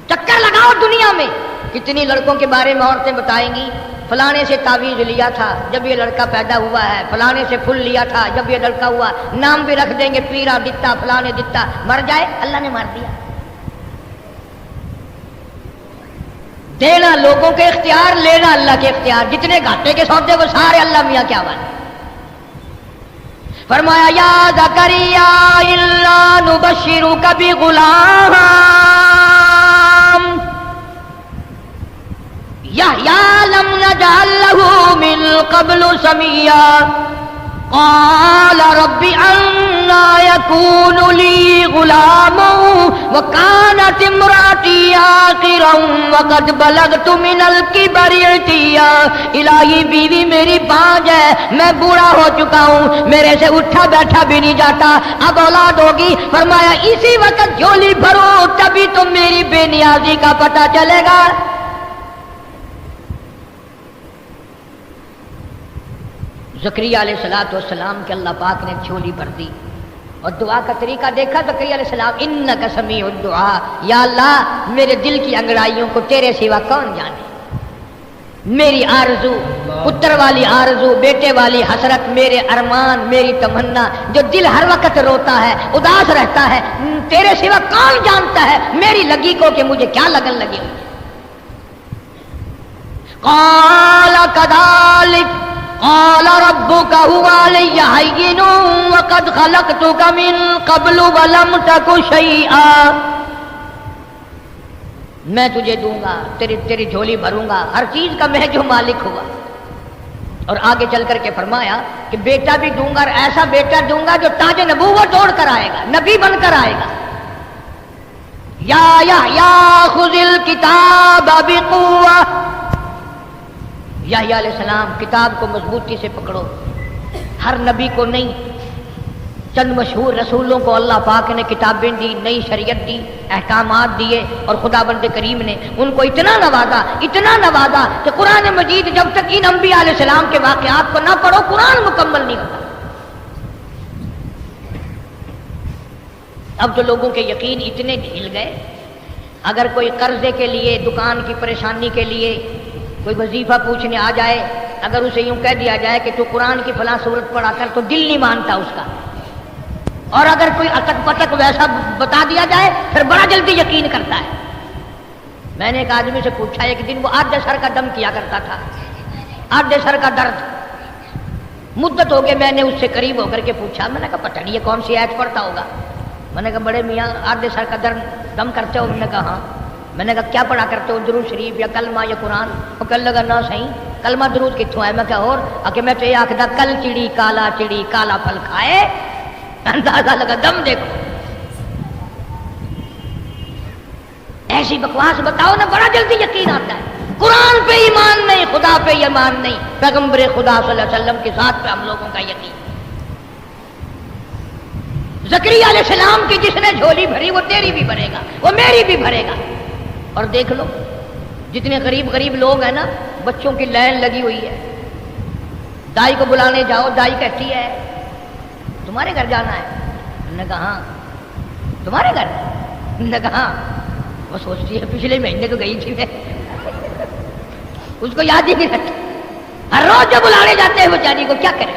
چکر لگاؤ دنیا میں، کتنی لڑکوں کے بارے میں عورتیں بتائیں گی، فلانے سے تعویذ لیا تھا جب یہ لڑکا پیدا ہوا ہے، فلانے سے پھول لیا تھا جب یہ لڑکا ہوا، نام بھی رکھ دیں گے پیرا دتا فلانے دتا، مر جائے اللہ نے مار دیا۔ دینا لوگوں کے اختیار، لینا اللہ کے اختیار، جتنے گھاٹے کے سودے وہ سارے اللہ میاں کیا بات۔ فرمایا یا زکریا انا نبشرک بغلام یحییٰ لم نجعل له من قبل سمیا قال رب أنى يكون لي غلام وكانت امرأتي عاقرا وقد بلغت من الكبر عتيا۔ الہی بیوی میری بانجھ ہے، میں بوڑھا ہو چکا ہوں، میرے سے اٹھا بیٹھا بھی نہیں جاتا، اب اولاد ہوگی۔ فرمایا اسی وقت جھولی بھرو تبھی تو میری بے نیازی کا پتہ چلے گا۔ زکریا علیہ السلام کے اللہ پاک نے جھولی بھر دی، اور دعا کا طریقہ دیکھا زکریا علیہ السلام، انک سمیع الدعاء، یا اللہ میرے دل کی انگڑائیوں کو تیرے سوا کون جانے، میری آرزو، پتر والی آرزو، بیٹے والی حسرت، میرے ارمان، میری تمنا، جو دل ہر وقت روتا ہے اداس رہتا ہے، تیرے سوا کون جانتا ہے میری لگی کو کہ مجھے کیا لگن لگی ہوئی۔ قال كذلك قال ربك هو علي هين وقد خلقتك من قبل ولم تك شيئا۔ میں تجھے دوں گا، تیری جھولی بھروں گا، ہر چیز کا میں جو مالک ہوا۔ اور آگے چل کر کے فرمایا کہ بیٹا بھی دوں گا، اور ایسا بیٹا دوں گا جو تاج نبوت اوڑھ کر آئے گا، نبی بن کر آئے گا۔ یا یحییٰ خذ الکتاب بقوہ، یحییٰ علیہ السلام کتاب کو مضبوطی سے پکڑو۔ ہر نبی کو نہیں، چند مشہور رسولوں کو اللہ پاک نے کتابیں دی، نئی شریعت دی، احکامات دیے، اور خدا بند کریم نے ان کو اتنا نوازا کہ قرآن مجید جب تک ان انبیاء علیہ السلام کے واقعات کو نہ پڑھو قرآن مکمل نہیں ہوتا۔ اب تو لوگوں کے یقین اتنے ہل گئے، اگر کوئی قرضے کے لیے، دکان کی پریشانی کے لیے کوئی وظیفہ پوچھنے آ جائے، اگر اسے یوں کہہ دیا جائے کہ تو قرآن کی فلاں سورت پڑھا کر، تو دل نہیں مانتا اس کا، اور اگر کوئی اٹک پٹک ویسا بتا دیا جائے پھر بڑا جلدی یقین کرتا ہے۔ میں نے ایک آدمی سے پوچھا، ایک دن وہ آدھے سر کا دم کیا کرتا تھا، آدھے سر کا درد، مدت ہو گئے، میں نے اس سے قریب ہو کر کے پوچھا، میں نے کہا پتہ نہیں یہ کون سی آیت پڑھتا ہوگا۔ میں نے کہا بڑے میاں آدھے سر کا درد دم کرتے ہو؟ میں نے کہا ہاں۔ میں نے کہا کیا پڑھا کرتے ہو، درود شریف یا کلمہ یا قرآن؟ وہ کہنے لگا نہ صحیح، کلمہ درود کتوں ہے؟ میں کہا اور کہ میں تو یہ آخدا کل چڑی کالا پھل کھائے، اندازہ لگا دم دیکھو۔ ایسی بکواس بتاؤ نا، بڑا جلدی یقین آتا ہے۔ قرآن پہ ایمان نہیں، خدا پہ ایمان نہیں، پیغمبر خدا صلی اللہ علیہ وسلم کے ساتھ پہ ہم لوگوں کا یقین۔ زکریا علیہ السلام کی جس نے جھولی بھری وہ تیری بھی بھرے گا، وہ میری بھی بھرے گا۔ اور دیکھ لو جتنے غریب لوگ ہیں نا، بچوں کی لائن لگی ہوئی ہے، دائی کو بلانے جاؤ، دائی کہتی ہے تمہارے گھر جانا ہے؟ میں نے کہا ہاں۔ تمہارے گھر؟ میں نے کہا ہاں۔ وہ سوچتی ہے پچھلے مہینے تو گئی تھی میں، اس کو یاد ہی نہیں رہتا، ہر روز جب بلانے جاتے ہیں بیچاری کو کیا کرے،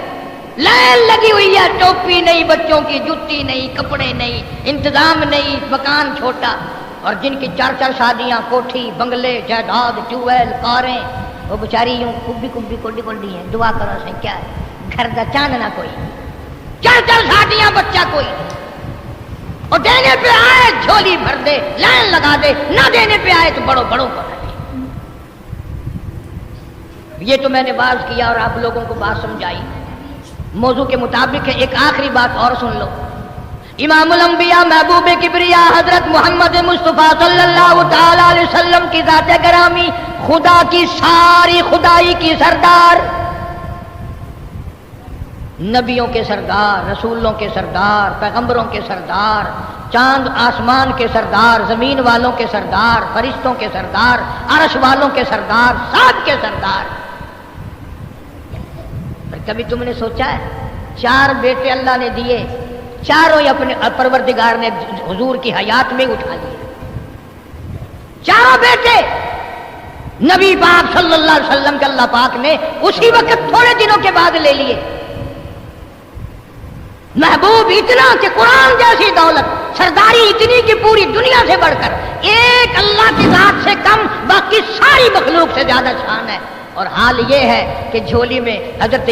لائن لگی ہوئی ہے، ٹوپی نہیں بچوں کی، جوتی نہیں، کپڑے نہیں، انتظام نہیں، مکان چھوٹا، اور جن کی 4 شادیاں، کوٹھی، بنگلے، جائیداد، ٹیوب ویل، کاریں، وہ بیچاری یوں کبھی کونڈی ہیں۔ دعا کرو سے کیا ہے، گھر کا چاند نہ کوئی، 4 شادیاں، بچہ کوئی، اور دینے پہ آئے جھولی بھر دے، لائن لگا دے، نہ دینے پہ آئے تو بڑوں کو رہے۔ یہ تو میں نے باز کیا اور آپ لوگوں کو بات سمجھائی، موضوع کے مطابق ہے۔ ایک آخری بات اور سن لو، امام الانبیاء محبوب کبریا حضرت محمد مصطفیٰ صلی اللہ تعالی علیہ وسلم کی ذات گرامی، خدا کی ساری خدائی کی سردار، نبیوں کے سردار، رسولوں کے سردار، پیغمبروں کے سردار، چاند آسمان کے سردار، زمین والوں کے سردار، فرشتوں کے سردار، عرش والوں کے سردار، سب کے سردار۔ پر کبھی تم نے سوچا ہے 4 بیٹے اللہ نے دیے، چاروں ہی اپنے پروردگار نے حضور کی حیات میں اٹھا لیے. چاروں بیٹے نبی پاک صلی اللہ علیہ وسلم کے اللہ پاک نے اسی وقت تھوڑے دنوں کے بعد لے لیے. محبوب اتنا کہ قرآن جیسی دولت، سرداری اتنی کہ پوری دنیا سے بڑھ کر ایک اللہ کی ذات سے کم باقی ساری مخلوق سے زیادہ شان ہے. اور حال یہ ہے کہ جھولی میں حضرت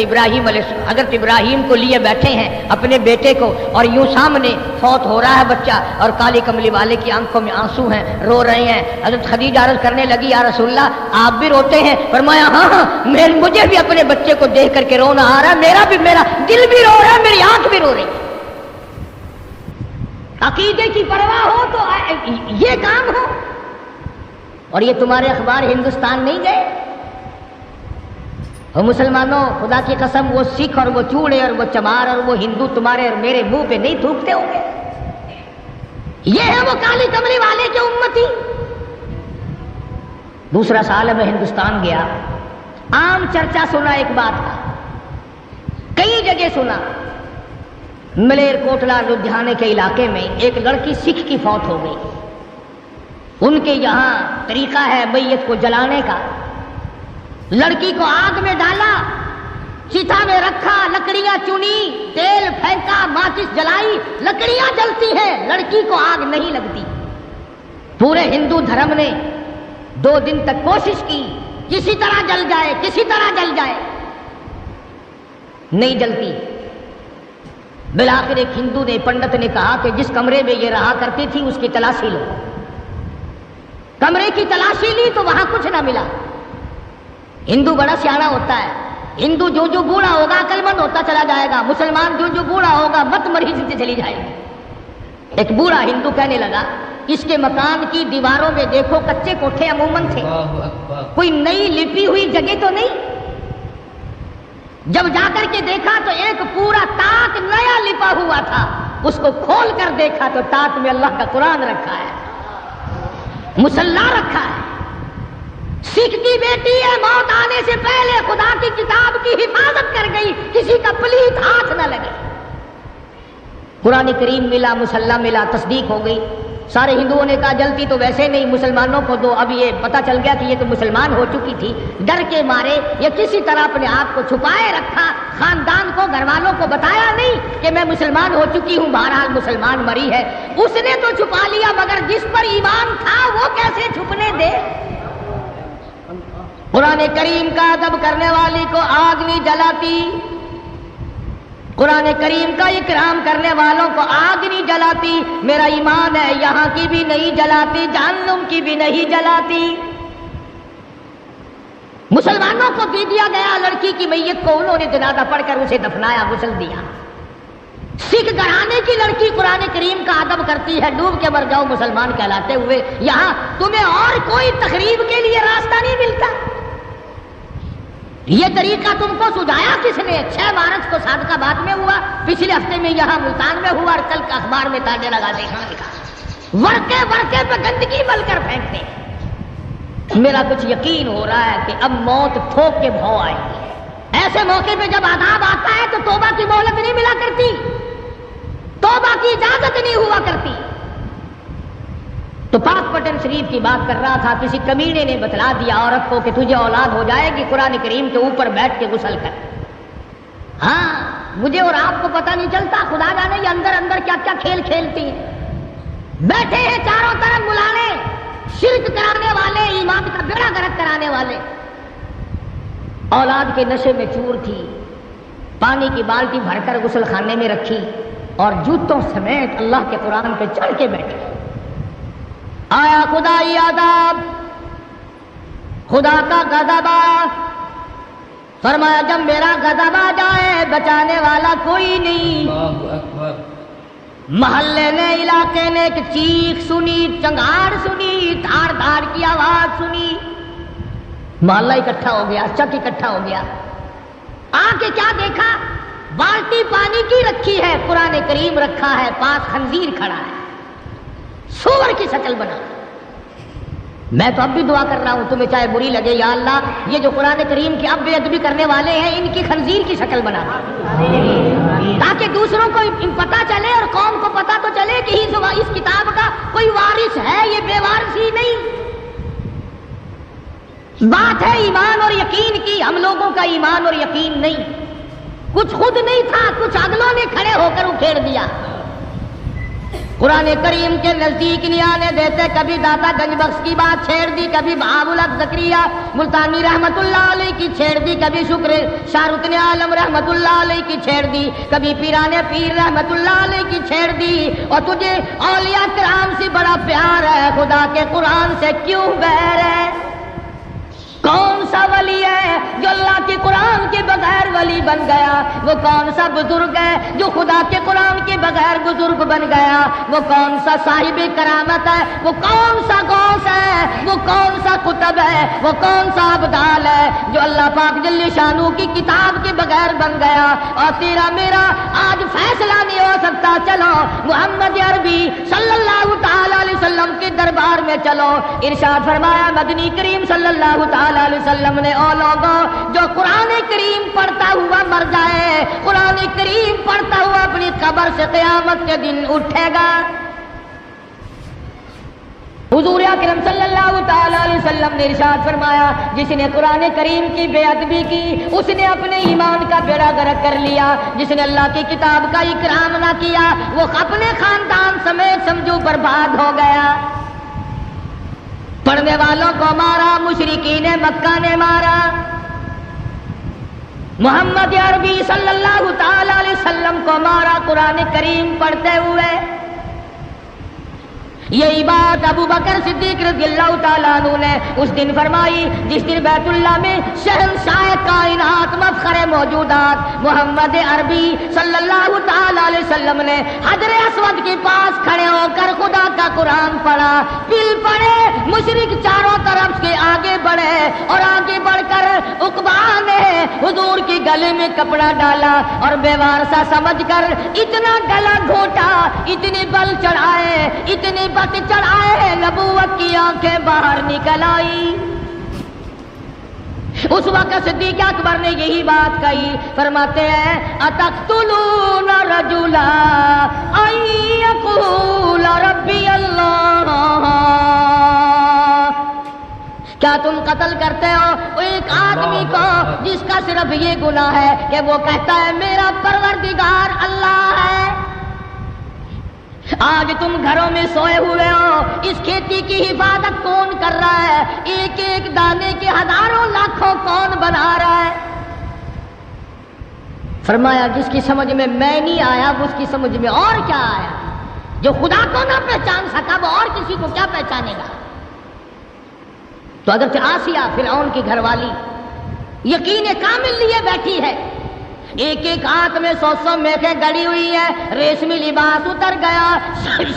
ابراہیم کو لیے بیٹھے ہیں اپنے بیٹے کو، اور یوں سامنے فوت ہو رہا ہے بچہ، اور کالی کملی والے کی آنکھوں میں آنسو ہیں، رو رہے ہیں. حضرت خدیجہ عرض کرنے لگی یا رسول اللہ آپ بھی روتے ہیں؟ فرمایا ہاں مجھے بھی اپنے بچے کو دیکھ کر کے رونا آ رہا ہے، میرا دل بھی رو رہا ہے، میری آنکھ بھی رو رہی ہے. عقیدے کی پرواہ ہو تو یہ کام ہو. اور یہ تمہارے اخبار ہندوستان نہیں گئے؟ اور مسلمانوں خدا کی قسم وہ سکھ اور وہ چوڑے اور وہ چمار اور وہ ہندو تمہارے اور میرے منہ پہ نہیں تھوکتے ہوں گے. یہ ہے وہ کالی کملی والے کے امتی. دوسرا سال میں ہندوستان گیا، عام چرچا سنا ایک بات کا، کئی جگہ سنا. ملیر کوٹلا لدھیانے کے علاقے میں ایک لڑکی سکھ کی فوت ہو گئی. ان کے یہاں طریقہ ہے میت کو جلانے کا. لڑکی کو آگ میں ڈالا، چتا میں رکھا، لکڑیاں چنی، تیل پھینکا، ماچس جلائی، لکڑیاں جلتی ہیں، لڑکی کو آگ نہیں لگتی. پورے ہندو دھرم نے 2 دن تک کوشش کی کسی طرح جل جائے، کسی طرح جل جائے، نہیں جلتی. بالآخر ایک ہندو نے، پنڈت نے کہا کہ جس کمرے میں یہ رہا کرتی تھی اس کی تلاشی لو. کمرے کی تلاشی لی تو وہاں کچھ نہ ملا. ہندو بڑا سیاڑا ہوتا ہے. ہندو جو جو بوڑھا ہوگا عقل مند ہوتا چلا جائے گا، مسلمان جو جو بوڑھا ہوگا مت مری سے چلی جائے گی. ایک بوڑھا ہندو کہنے لگا اس کے مکان کی دیواروں میں دیکھو کچے کوٹھے عموماً تھے، کوئی نئی لپی ہوئی جگہ تو نہیں. جب جا کر کے دیکھا تو ایک پورا تاک نیا لپا ہوا تھا. اس کو کھول کر دیکھا تو تاک میں اللہ کا قرآن رکھا ہے، مصلی رکھا ہے. سکھ کی بیٹی ہے، موت آنے سے پہلے خدا کی کتاب کی حفاظت کر گئی، کسی کا پلیت ہاتھ نہ لگے. قرآن کریم ملا، مصلی ملا، تصدیق ہو گئی. سارے ہندوؤں نے کہا جلتی تو ویسے نہیں، مسلمانوں کو دو. اب یہ پتہ چل گیا کہ یہ تو مسلمان ہو چکی تھی. ڈر کے مارے یا کسی طرح اپنے آپ کو چھپائے رکھا، خاندان کو، گھر والوں کو بتایا نہیں کہ میں مسلمان ہو چکی ہوں. بہرحال مسلمان مری ہے. اس نے تو چھپا لیا، مگر جس پر ایمان تھا وہ کیسے چھپنے دے؟ قرآن کریم کا ادب کرنے والی کو آگ نہیں جلاتی، قرآن کریم کا اکرام کرنے والوں کو آگ نہیں جلاتی. میرا ایمان ہے یہاں کی بھی نہیں جلاتی، جہنم کی بھی نہیں جلاتی. مسلمانوں کو دے دیا گیا لڑکی کی میت کو، انہوں نے جنازہ پڑھ کر اسے دفنایا، غسل دیا. سکھ گھرانے کی لڑکی قرآن کریم کا ادب کرتی ہے، ڈوب کے مر جاؤ مسلمان کہلاتے ہوئے. یہاں تمہیں اور کوئی تقریب کے لیے راستہ نہیں ملتا. یہ طریقہ تم کو سجایا کس نے؟ 6 مارچ کو صادقہ باد میں ہوا، پچھلے ہفتے میں یہاں ملتان میں ہوا، اور کل کا اخبار میں تاجے لگا دیکھا لکھا. ورقے پہ گندگی مل کر پھینکتے. میرا کچھ یقین ہو رہا ہے کہ اب موت ٹھوک کے بھاؤ آئے گی. ایسے موقع پہ جب عذاب آتا ہے تو توبہ کی مہلت نہیں ملا کرتی، توبہ کی اجازت نہیں ہوا کرتی. تو پاک پٹن شریف کی بات کر رہا تھا، کسی کمینے نے بتلا دیا عورت کو کہ تجھے اولاد ہو جائے گی، قرآن کریم کے اوپر بیٹھ کے غسل کر. ہاں مجھے اور آپ کو پتہ نہیں چلتا، خدا جانے یہ اندر اندر کیا کیا کھیل کھیلتی ہیں. بیٹھے ہیں چاروں طرف ملانے، شرک کرانے والے، ایمان کا بیڑا غرق کرانے والے. اولاد کے نشے میں چور تھی، پانی کی بالٹی بھر کر غسل خانے میں رکھی اور جوتوں سمیت اللہ کے قرآن پہ چڑھ کے بیٹھے. آیا خدائی عذاب، خدا کا غضب. فرمایا جب میرا غضب آ جائے بچانے والا کوئی نہیں. اللہ اکبر. محلے نے، علاقے نے ایک چیخ سنی، چنگاڑ سنی، دھاڑ دھاڑ کی آواز سنی. محلہ اکٹھا ہو گیا، چک اکٹھا ہو گیا. آ کے کیا دیکھا؟ بالٹی پانی کی رکھی ہے، قرآن کریم رکھا ہے، پاس خنزیر کھڑا ہے، سور کی شکل بنا. میں تو اب بھی دعا کر رہا ہوں، تمہیں چاہے بری لگے، یا اللہ یہ جو قرآن کریم کی اب بے ادبی کرنے والے ہیں ان کی خنزیر کی شکل بنا، تاکہ دوسروں کو پتہ چلے اور بات ہے ایمان اور یقین کی. ہم لوگوں کا ایمان اور یقین نہیں. کچھ خود نہیں تھا, کچھ اگلوں نے کھڑے ہو کر اکھیڑ دیا. قرآن کریم کے نزدیک نہیں آنے دیتے. کبھی داتا گنج بخش کی بات چھیڑ دی, کبھی بہاء الحق زکریا ملتانی رحمت اللہ علیہ کی چھیڑ دی, کبھی شکر شارتن عالم رحمت اللہ علیہ کی چھیڑ دی, کبھی پیران پیر رحمت اللہ علیہ کی چھیڑ دی. اور تجھے اولیاء کرام سے بڑا پیار ہے, خدا کے قرآن سے کیوں بیر ہے؟ کون سا ولی ہے جو اللہ کے قرآن کے بغیر ولی بن گیا؟ وہ کون سا بزرگ ہے جو خدا کے قرآن کے بغیر بزرگ بن گیا؟ وہ کون سا صاحب کرامت ہے؟ وہ کون سا غوث ہے؟ وہ کون سا قطب ہے؟ وہ کون سا ابدال ہے جو اللہ پاک جل شانو کی کتاب کے بغیر بن گیا؟ اور تیرا میرا آج فیصلہ نہیں ہو سکتا. چلو محمد عربی صلی اللہ تعالی علیہ وسلم کے دربار میں چلو. ارشاد فرمایا مدنی کریم صلی اللہ تعالی علیہ وسلم نے, او لوگوں جو قرآن کریم پڑھتا ہوا مر جائے, قرآن کریم پڑھتا ہوا اپنی قبر سے قیامت کے دن اٹھے گا. حضور اکرم صلی اللہ تعالی علیہ وسلم نے ارشاد فرمایا جس نے قرآن کریم کی بے ادبی کی اس نے اپنے ایمان کا بیڑا غرق کر لیا. جس نے اللہ کی کتاب کا اکرام نہ کیا وہ اپنے خاندان سمیت سمجھو برباد ہو گیا. پڑھنے والوں کو مارا, مشرکین مکہ نے مارا. محمد عربی صلی اللہ تعالی علیہ وسلم کو مارا قرآن کریم پڑھتے ہوئے. یہی بات ابو بکر صدیق رضی اللہ تعالیٰ عنہ نے اس دن فرمائی جس دن بیت اللہ میں شہنشاہ کائنات مفخر موجودات محمد عربی صلی اللہ تعالیٰ علیہ وسلم نے حجر اسود کے پاس کھڑے ہو کر خدا کا قرآن پڑھا. پل پڑے, مشرک چاروں طرف کے آگے بڑھے اور آگے بڑھ کر عقبہ نے حضور کے گلے میں کپڑا ڈالا اور بے وارثہ سمجھ کر اتنا گلا گھوٹا, اتنے بل چڑھائے, اتنے چڑھائے, نبوت کی آنکھیں باہر نکل آئی. اس وقت صدیق اکبر نے یہی بات کہی. فرماتے ہیں اتقتلون رجلا ان یقول ربی اللہ, کیا تم قتل کرتے ہو ایک آدمی کو جس کا صرف یہ گناہ ہے کہ وہ کہتا ہے میرا پروردگار اللہ ہے؟ آج تم گھروں میں سوئے ہوئے ہو, اس کھیتی کی حفاظت کون کر رہا ہے؟ ایک ایک دانے کے ہزاروں لاکھوں کون بنا رہا ہے؟ فرمایا جس کی سمجھ میں نہیں آیا اس کی سمجھ میں اور کیا آیا؟ جو خدا کو نہ پہچان سکا وہ اور کسی کو کیا پہچانے گا؟ تو اگرچہ آسیہ فرعون کی گھر والی یقین کامل لیے بیٹھی ہے, ایک ایک ہاتھ میں 100 میخیں گڑی ہوئی ہیں, ریشمی لباس اتر گیا,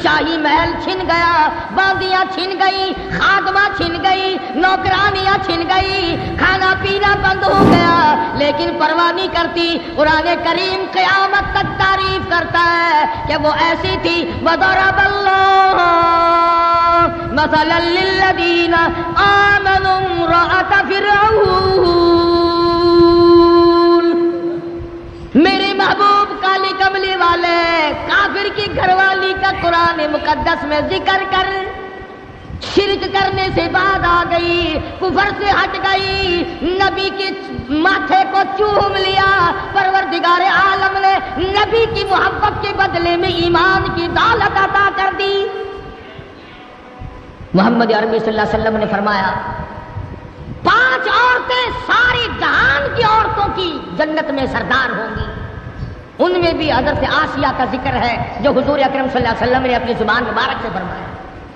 شاہی محل چھن گیا, باندیاں چھن گئی, خادمہ چھن گئی, نوکرانیاں چھن گئی, کھانا پینا بند ہو گیا, لیکن پرواہ نہیں کرتی. قرآن کریم قیامت تک تعریف کرتا ہے کہ وہ ایسی تھی. وَضَرَبَ اللَّهُ مَثَلًا لِلَّذِينَ آمَنُوا امْرَأَتَ فِرْعَوْنَ. میرے محبوب کالی کملی والے کافر کی گھر والی کا قرآن مقدس میں ذکر کر شرک کرنے سے بعد آ گئی, کفر سے ہٹ گئی, نبی کے ماتھے کو چوم لیا. پروردگار عالم نے نبی کی محبت کے بدلے میں ایمان کی دولت عطا کر دی. محمد عربی صلی اللہ علیہ وسلم نے فرمایا 5 عورتیں ساری جہان کی عورتوں کی جنت میں سردار ہوں گی. ان میں بھی حضرت آسیہ کا ذکر ہے جو حضور اکرم صلی اللہ علیہ وسلم نے اپنی زبان مبارک سے فرمایا.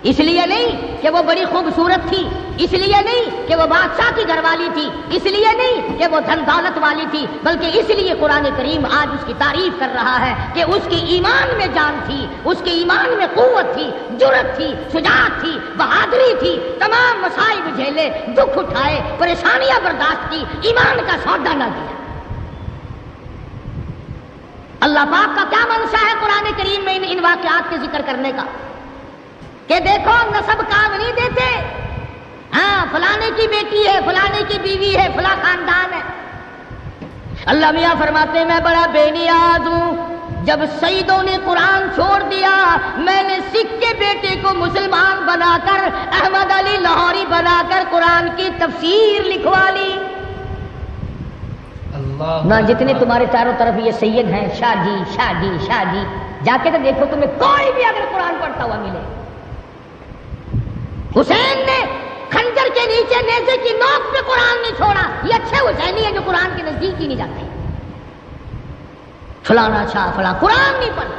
اس لیے نہیں کہ وہ بڑی خوبصورت تھی, اس لیے نہیں کہ وہ بادشاہ کی گھر والی تھی, اس لیے نہیں کہ وہ دھن دولت والی تھی, بلکہ اس لیے قرآن کریم آج اس کی تعریف کر رہا ہے کہ اس کے ایمان میں جان تھی, اس کے ایمان میں قوت تھی, جرأت تھی, شجاعت تھی, بہادری تھی, تمام مصائب جھیلے, دکھ اٹھائے, پریشانیاں برداشت کی, ایمان کا سودا نہ دیا. اللہ پاک کا کیا منشا ہے قرآن کریم میں ان واقعات کے ذکر کرنے کا کہ دیکھو نسب کام نہیں دیتے, ہاں فلانے کی بیٹی ہے, فلانے کی بیوی ہے, فلاں خاندان ہے. اللہ میاں فرماتے ہیں میں بڑا بے نیاز ہوں, جب سیدوں نے قرآن چھوڑ دیا، میں نے سکھ کے بیٹے کو مسلمان بنا کر، احمد علی لاہوری بنا کر قرآن کی تفسیر لکھوا لی۔ نہ جتنے تمہارے چاروں طرف یہ سید ہیں، شاہ جی شاہ جی شاہ جی، جا کے تو دیکھو تمہیں کوئی بھی اگر قرآن پڑھتا ہوا ملے۔ حسین نے خنجر کے نیچے نیزے کی نوک پہ قرآن نہیں چھوڑا، یہ اچھے حسینی ہے جو قرآن کے نزدیک ہی نہیں جاتے۔ فلانا شاہ فلاں قرآن نہیں پڑھتا۔